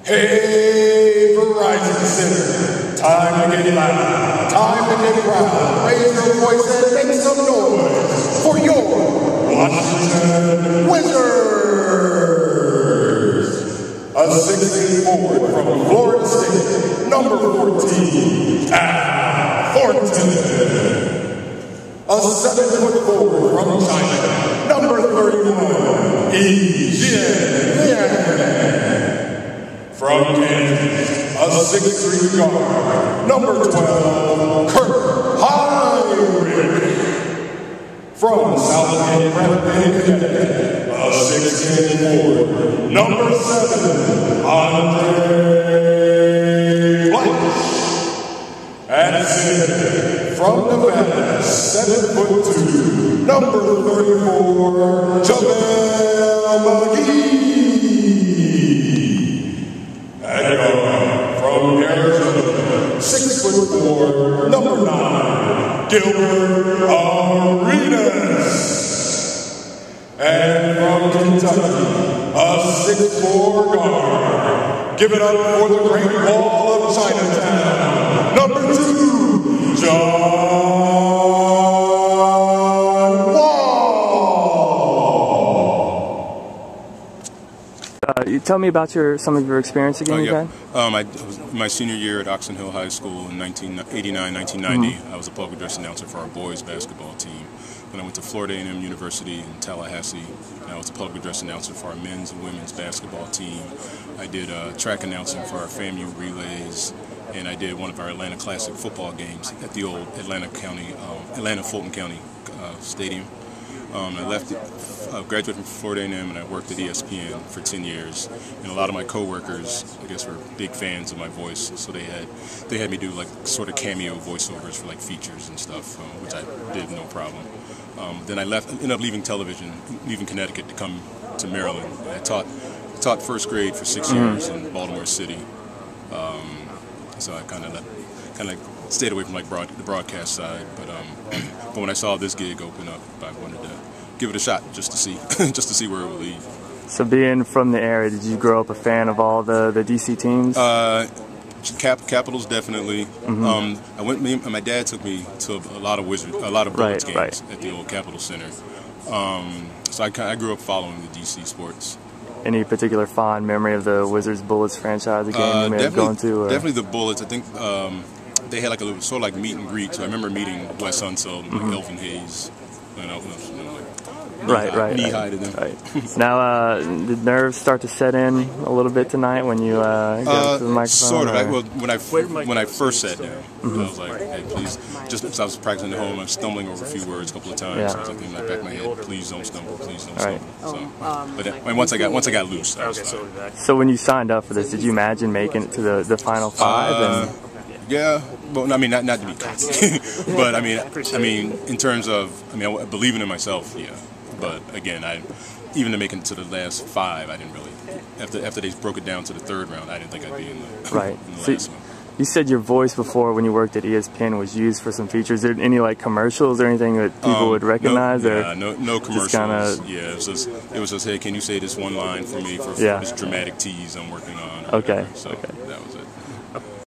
Hey, Verizon Center, time to get loud, time to get proud. Raise your voice and make some noise for your Washington Wizards. A 6-8 forward from Florida State, number 14, Thornton. A 7-foot forward from China, number 31, From Kansas, a 6'3" guard, number 12, Heinrich. From Southgate Prep in Connecticut, a 6'10" forward, number 7, Andre Blanche. And center, from Nevada, 7'2", number 34, Jamel McGee. From Arizona, 6'4", number 9, Gilbert Arenas. And from Kentucky, a 6'4" guard. Give it up for the Great Wall of Chinatown, number 2, John Wall. You tell me about some of your experience again, you had? I was my senior year at Oxon Hill High School in 1989, 1990. I was a public address announcer for our boys basketball team. Then I went to Florida A&M University in Tallahassee, and I was a public address announcer for our men's and women's basketball team. I did track announcing for our FAMU relays, and I did one of our Atlanta Classic football games at the old Atlanta Fulton County Stadium. I graduated from Florida A&M, and I worked at ESPN for 10 years. And a lot of my coworkers, I guess, were big fans of my voice, so they had me do like sort of cameo voiceovers for like features and stuff, which I did no problem. Then I ended up leaving television, leaving Connecticut to come to Maryland. I taught first grade for 6 years in Baltimore City, so I kind of stayed away from like the broadcast side. But when I saw this gig open up, I wanted to give it a shot just to see where it would lead. So being from the area, did you grow up a fan of all the DC teams? Capitals definitely. My dad took me to a lot of Bullets games at the old Capitol Center. So I grew up following the DC sports. Any particular fond memory of the Wizards Bullets franchise, a game you may have gone to? Or? Definitely the Bullets. I think they had like a little sort of like meet and greet. So I remember meeting Wes Unseld and like Elvin Hayes. Knee-high to them. Right. Now, did nerves start to set in a little bit tonight when you got to the microphone? Sort of. Well, when I first sat down, I was like, hey, please, just because I was practicing at home, I was stumbling over a few words a couple of times. So I was like in the back of my head, please don't stumble, please don't stumble. So, but then, once I got loose, I was fine. So when you signed up for this, did you imagine making it to the final 5? Yeah, but I mean, not to be cocky, but I mean, in terms of, believing in myself, yeah. But again, even to make it to the last 5, I didn't really. After they broke it down to the 3rd round, I didn't think I'd be in the last one. You said your voice before when you worked at ESPN was used for some features. Is there any like commercials or anything that people would recognize? No commercials. Yeah, it was just hey, can you say this one line for me for this dramatic tease I'm working on? Okay. So, okay.